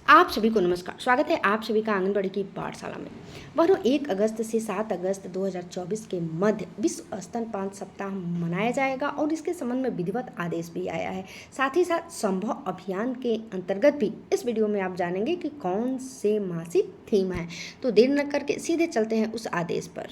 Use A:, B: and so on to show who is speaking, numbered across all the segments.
A: आप सभी को नमस्कार। स्वागत है आप सभी का आंगनबाड़ी की पाठशाला में। वह 1 अगस्त से 7 अगस्त 2024 के मध्य विश्व स्तनपान सप्ताह मनाया जाएगा और इसके संबंध में विधिवत आदेश भी आया है। साथ ही साथ संभव अभियान के अंतर्गत भी इस वीडियो में आप जानेंगे कि कौन से मासिक थीम है। तो देर न करके सीधे चलते हैं उस आदेश पर।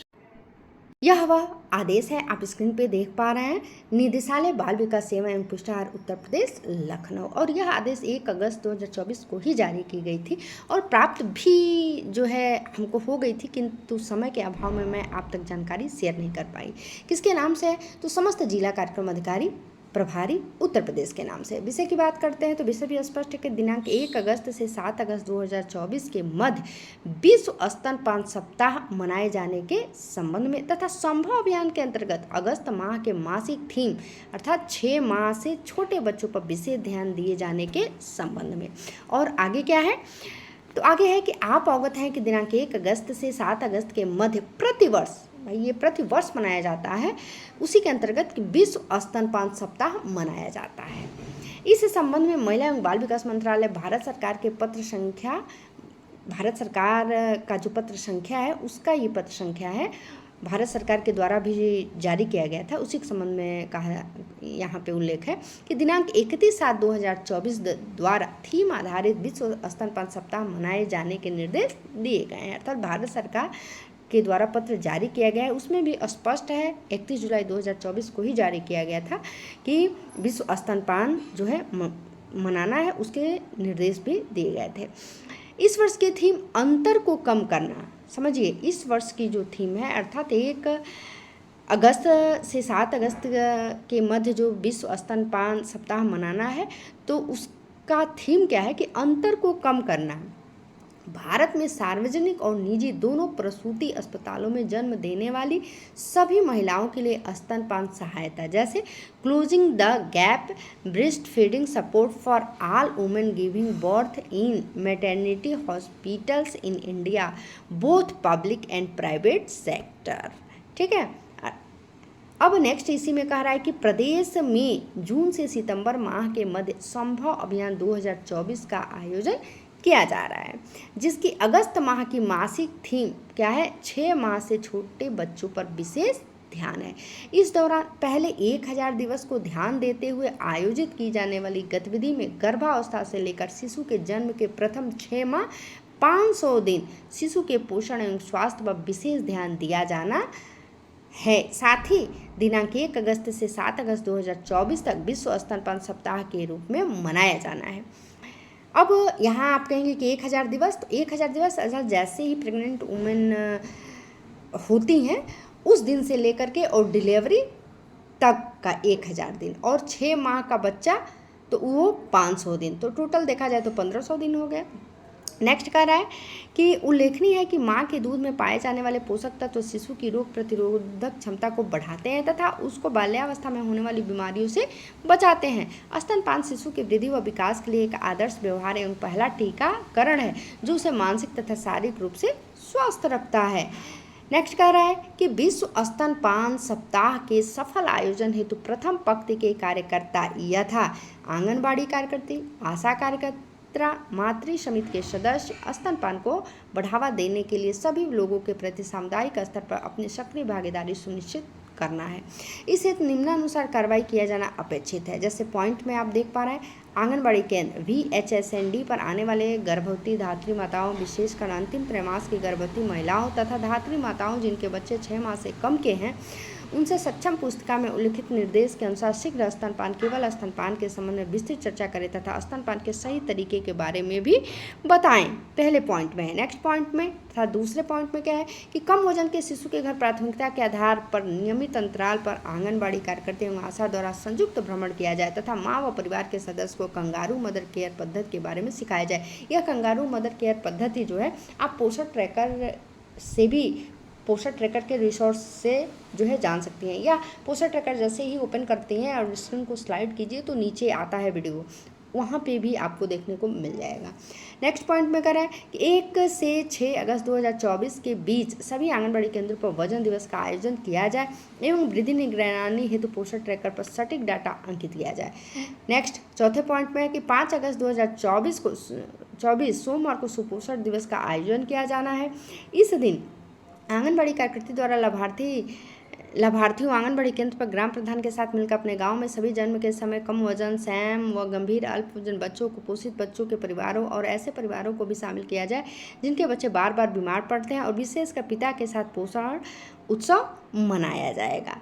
A: यह वह आदेश है, आप स्क्रीन पे देख पा रहे हैं। निदेशालय बाल विकास सेवा एवं पुष्टाहार उत्तर प्रदेश लखनऊ। और यह आदेश 1 अगस्त 2024 को ही जारी की गई थी और प्राप्त भी जो है हमको हो गई थी, किंतु समय के अभाव में मैं आप तक जानकारी शेयर नहीं कर पाई। किसके नाम से है? तो समस्त जिला कार्यक्रम अधिकारी प्रभारी उत्तर प्रदेश के नाम से। विषय की बात करते हैं तो विषय भी स्पष्ट है कि दिनांक 1 अगस्त से 7 अगस्त 2024 के मध्य विश्व स्तनपान सप्ताह मनाए जाने के संबंध में तथा संभव अभियान के अंतर्गत अगस्त माह के मासिक थीम अर्थात 6 माह से छोटे बच्चों पर विशेष ध्यान दिए जाने के संबंध में। और आगे क्या है? तो आगे है कि आप अवगत हैं कि दिनांक 1 अगस्त से 7 अगस्त के मध्य प्रतिवर्ष, भाई ये प्रतिवर्ष मनाया जाता है, उसी के अंतर्गत विश्व स्तनपान सप्ताह मनाया जाता है। इस संबंध में महिला एवं बाल विकास मंत्रालय भारत सरकार का जो पत्र संख्या है उसका ये पत्र संख्या है, भारत सरकार के द्वारा भी जारी किया गया था। उसी के संबंध में कहा यहाँ पे उल्लेख है कि दिनांक 31/7/2024 द्वारा थीम आधारित विश्व स्तनपान सप्ताह मनाए जाने के निर्देश दिए गए हैं। अर्थात भारत सरकार के द्वारा पत्र जारी किया गया है, उसमें भी स्पष्ट है 31 जुलाई 2024 को ही जारी किया गया था कि विश्व स्तनपान जो है मनाना है, उसके निर्देश भी दिए गए थे। इस वर्ष की थीम अंतर को कम करना। समझिए, इस वर्ष की जो थीम है अर्थात 1 अगस्त से 7 अगस्त के मध्य जो विश्व स्तनपान सप्ताह मनाना है, तो उसका थीम क्या है कि अंतर को कम करना। भारत में सार्वजनिक और निजी दोनों प्रसूति अस्पतालों में जन्म देने वाली सभी महिलाओं के लिए स्तनपान सहायता जैसे closing the gap breast feeding support for all women giving birth in maternity hospitals in India both public and private sector. ठीक है। अब नेक्स्ट इसी में कह रहा है कि प्रदेश में जून से सितंबर माह के मध्य संभव अभियान 2024 का आयोजन किया जा रहा है, जिसकी अगस्त माह की मासिक थीम क्या है? 6 माह से छोटे बच्चों पर विशेष ध्यान है। इस दौरान पहले 1000 दिवस को ध्यान देते हुए आयोजित की जाने वाली गतिविधि में गर्भावस्था से लेकर शिशु के जन्म के प्रथम 6 माह 500 दिन शिशु के पोषण एवं स्वास्थ्य पर विशेष ध्यान दिया जाना है। साथ ही दिनांक 1 अगस्त से 7 अगस्त 2024 तक विश्व स्तनपान सप्ताह के रूप में मनाया जाना है। अब यहाँ आप कहेंगे कि 1000 दिवस, तो 1000 दिवस जैसे ही प्रेग्नेंट वुमेन होती हैं उस दिन से लेकर के और डिलीवरी तक का 1000 दिन और 6 माह का बच्चा तो वो 500 दिन, तो टोटल देखा जाए तो 1500 दिन हो गए। नेक्स्ट कह रहा है कि उल्लेखनीय है कि माँ के दूध में पाए जाने वाले पोषक तत्व शिशु की रोग प्रतिरोधक क्षमता को बढ़ाते हैं तथा उसको बाल्यावस्था में होने वाली बीमारियों से बचाते हैं। स्तनपान शिशु की वृद्धि व विकास के लिए एक आदर्श व्यवहार एवं पहला टीकाकरण है जो उसे मानसिक तथा शारीरिक रूप से स्वस्थ रखता है। नेक्स्ट कह रहा है कि विश्व स्तनपान सप्ताह के सफल आयोजन हेतु प्रथम पंक्ति के कार्यकर्ता यथा आंगनबाड़ी कार्यकर्ती, आशा कार्यकर्ता, मातृ समिति के सदस्य स्तनपान को बढ़ावा देने के लिए सभी लोगों के प्रति सामुदायिक स्तर पर अपनी सक्रिय भागीदारी सुनिश्चित करना है। इस हेतु निम्नानुसार कार्रवाई किया जाना अपेक्षित है। जैसे पॉइंट में आप देख पा रहे हैं, आंगनबाड़ी केंद्र VHSND पर आने वाले गर्भवती धात्री माताओं, विशेषकर अंतिम त्रैमास की गर्भवती महिलाओं तथा धात्री माताओं जिनके बच्चे 6 माह से कम के हैं, उनसे सक्षम पुस्तिका में उल्लिखित निर्देश के अनुसार शीघ्र स्तनपान केवल स्तनपान के संबंध में विस्तृत चर्चा करें तथा स्तनपान के सही तरीके के बारे में भी बताएं। पहले पॉइंट में है। नेक्स्ट पॉइंट में तथा दूसरे पॉइंट में क्या है कि कम वजन के शिशु के घर प्राथमिकता के आधार पर नियमित अंतराल पर आंगनबाड़ी कार्यकर्ता एवं आशा द्वारा संयुक्त भ्रमण किया जाए तथा माँ व परिवार के सदस्य को कंगारू मदर केयर पद्धति के बारे में सिखाया जाए। यह कंगारू मदर केयर पद्धति जो है आप पोषण ट्रैकर के रिसोर्स से जो है जान सकती हैं, या पोषण ट्रैकर जैसे ही ओपन करती हैं और स्क्रीन को स्लाइड कीजिए तो नीचे आता है वीडियो, वहाँ पे भी आपको देखने को मिल जाएगा। नेक्स्ट पॉइंट में करें कि 1 से 6 अगस्त 2024 के बीच सभी आंगनबाड़ी केंद्रों पर वजन दिवस का आयोजन किया जाए एवं वृद्धि निगरानी हेतु पोषण ट्रैकर पर सटीक डाटा अंकित किया जाए। नेक्स्ट चौथे पॉइंट में है कि 5 अगस्त 2024 सोमवार को सुपोषण दिवस का आयोजन किया जाना है। इस दिन आंगनबाड़ी कार्यकर्ती द्वारा लाभार्थियों आंगनबाड़ी केंद्र पर ग्राम प्रधान के साथ मिलकर अपने गांव में सभी जन्म के समय कम वजन, सैम व गंभीर अल्प वजन बच्चों, कुपोषित बच्चों के परिवारों और ऐसे परिवारों को भी शामिल किया जाए जिनके बच्चे बार बार बीमार पड़ते हैं और विशेषकर पिता के साथ पोषण उत्सव मनाया जाएगा।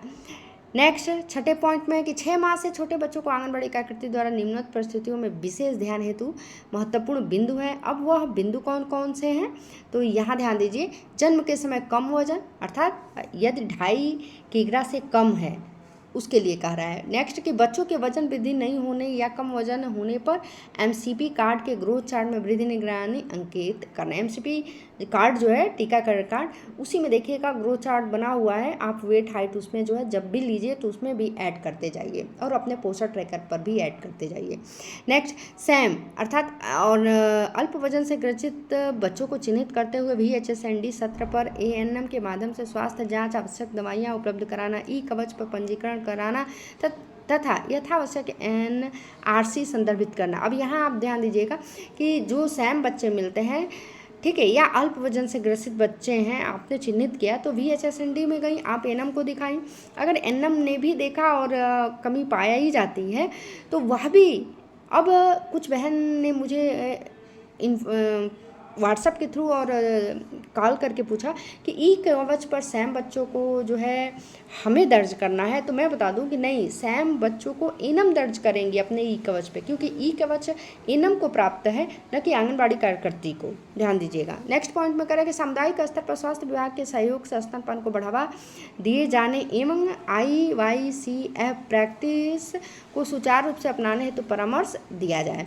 A: नेक्स्ट छठे पॉइंट में है कि 6 माह से छोटे बच्चों को आंगनबाड़ी कार्यकर्ती द्वारा निम्नलिखित परिस्थितियों में विशेष ध्यान हेतु महत्वपूर्ण बिंदु हैं। अब वह बिंदु कौन कौन से हैं, तो यहाँ ध्यान दीजिए। जन्म के समय कम वजन, अर्थात यदि 2.5 किग्रा से कम है उसके लिए कह रहा है। नेक्स्ट कि बच्चों के वजन वृद्धि नहीं होने या कम वजन होने पर एमसीपी कार्ड के ग्रोथ चार्ट में वृद्धि निगरानी अंकित करना। एमसीपी कार्ड जो है टीकाकरण कार्ड, उसी में देखिएगा ग्रोथ चार्ट बना हुआ है। आप वेट हाइट उसमें जो है जब भी लीजिए तो उसमें भी ऐड करते जाइए और अपने पोषण ट्रैकर पर भी ऐड करते जाइए। नेक्स्ट सैम अर्थात और अल्प वजन से ग्रसित बच्चों को चिन्हित करते हुए VHSND सत्र पर ANM के माध्यम से स्वास्थ्य जाँच, आवश्यक दवाइयाँ उपलब्ध कराना, ई कवच पर पंजीकरण कराना तथा यथावश्यक NRC संदर्भित करना। अब यहाँ आप ध्यान दीजिएगा कि जो सैम बच्चे मिलते हैं, ठीक है, या अल्प वजन से ग्रसित बच्चे हैं, आपने चिन्हित किया तो VHSND में गई, आप एनएम को दिखाएं। अगर एनएम ने भी देखा और कमी पाया ही जाती है तो वह भी, अब कुछ बहन ने मुझे व्हाट्सएप के थ्रू और कॉल करके पूछा कि ई कवच पर सैम बच्चों को जो है हमें दर्ज करना है, तो मैं बता दूं कि नहीं, सैम बच्चों को एनम दर्ज करेंगे अपने ई कवच पे, क्योंकि ई कवच एनम को प्राप्त है, न कि आंगनबाड़ी कार्यकर्ती को। ध्यान दीजिएगा। नेक्स्ट पॉइंट में करें कि सामुदायिक स्तर पर स्वास्थ्य विभाग के सहयोग से स्तनपान को बढ़ावा दिए जाने एवं IYCF प्रैक्टिस को सुचारू रूप से अपनाने हेतु परामर्श दिया जाए।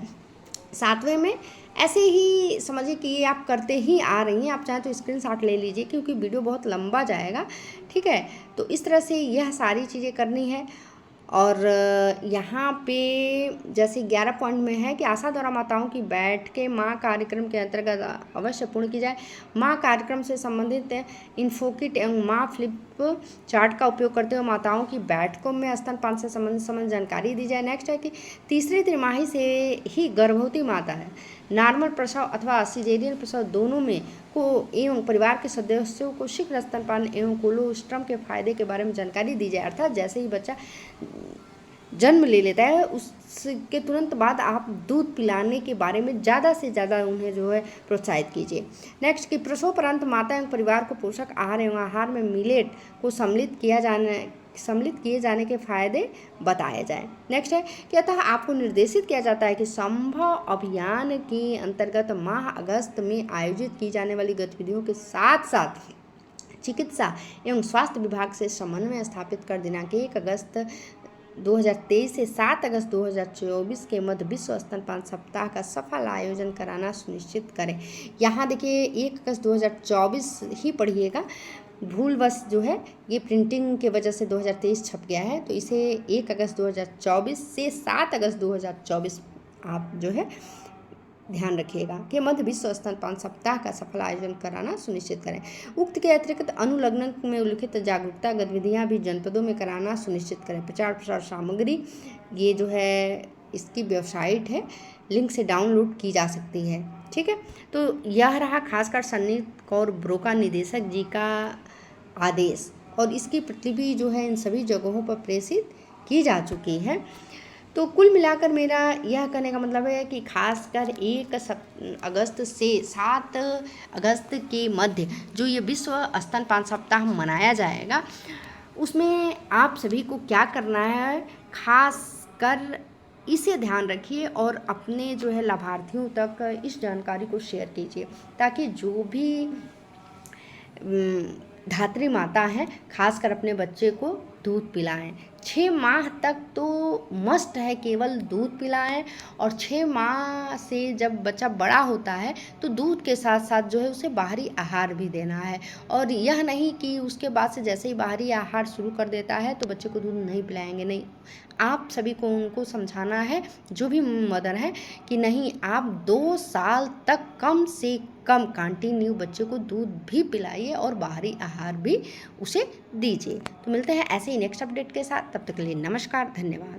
A: 7वें में ऐसे ही समझिए कि ये आप करते ही आ रही हैं, आप चाहें तो स्क्रीनशॉट ले लीजिए क्योंकि वीडियो बहुत लंबा जाएगा, ठीक है। तो इस तरह से यह सारी चीज़ें करनी है। और यहाँ पे जैसे 11 पॉइंट में है कि आशा द्वारा माताओं की बैठ के माँ कार्यक्रम के अंतर्गत अवश्य पूर्ण की जाए। माँ कार्यक्रम से संबंधित इन्फोकिट एवं माँ फ्लिप चार्ट का उपयोग करते हुए माताओं की बैठकों में स्तनपान से संबंधित जानकारी दी जाए। नेक्स्ट है कि तीसरी तिमाही से ही गर्भवती माता है, नॉर्मल प्रसव अथवा सिजेरियन प्रसव दोनों में को एवं परिवार के सदस्यों को शीघ्र स्तनपान एवं कोलोस्ट्रम के फायदे के बारे में जानकारी दी जाए। अर्थात जैसे ही बच्चा जन्म ले लेता है उसके तुरंत बाद आप दूध पिलाने के बारे में ज़्यादा से ज़्यादा उन्हें जो है प्रोत्साहित कीजिए। नेक्स्ट कि प्रसवोपरांत माता एवं परिवार को पोषक आहार एवं आहार में मिलेट को सम्मिलित किए जाने के फायदे बताए जाए। नेक्स्ट है कि अतः आपको निर्देशित किया जाता है कि संभव अभियान के अंतर्गत माह अगस्त में आयोजित की जाने वाली गतिविधियों के साथ साथ चिकित्सा एवं स्वास्थ्य विभाग से समन्वय स्थापित कर दिनांक 1 अगस्त 2023 से 7 अगस्त 2024 के मध्य विश्व स्तनपान सप्ताह का सफल आयोजन कराना सुनिश्चित करें। यहाँ देखिए 1 अगस्त 2024 ही पढ़िएगा, भूलवश जो है ये प्रिंटिंग के वजह से 2023 छप गया है, तो इसे 1 अगस्त 2024 से 7 अगस्त 2024 आप जो है ध्यान रखिएगा कि मध्य विश्व स्तनपान सप्ताह का सफल आयोजन कराना सुनिश्चित करें। उक्त के अतिरिक्त अनुलग्न में उल्लिखित जागरूकता गतिविधियां भी जनपदों में कराना सुनिश्चित करें। प्रचार प्रसार सामग्री ये जो है इसकी वेबसाइट है, लिंक से डाउनलोड की जा सकती है, ठीक है। तो यह रहा खासकर सन्नी कौर ब्रोका निदेशक जी का आदेश, और इसकी प्रतिलिपि जो है इन सभी जगहों पर प्रेषित की जा चुकी है। तो कुल मिलाकर मेरा यह कहने का मतलब है कि खासकर 1 अगस्त से 7 अगस्त के मध्य जो ये विश्व स्तनपान सप्ताह मनाया जाएगा, उसमें आप सभी को क्या करना है, खासकर इसे ध्यान रखिए और अपने जो है लाभार्थियों तक इस जानकारी को शेयर कीजिए ताकि जो भी धात्री माता हैं खासकर अपने बच्चे को दूध पिलाएं, 6 माह तक तो मस्ट है केवल दूध पिलाएं, और 6 माह से जब बच्चा बड़ा होता है तो दूध के साथ साथ जो है उसे बाहरी आहार भी देना है। और यह नहीं कि उसके बाद से जैसे ही बाहरी आहार शुरू कर देता है तो बच्चे को दूध नहीं पिलाएंगे, नहीं। आप सभी को उनको समझाना है, जो भी मदर है, कि नहीं, आप 2 साल तक कम से कम कंटिन्यू बच्चे को दूध भी पिलाइए और बाहरी आहार भी उसे दीजिए। तो मिलते हैं ऐसे ही नेक्स्ट अपडेट के साथ, तब तक के लिए नमस्कार, धन्यवाद।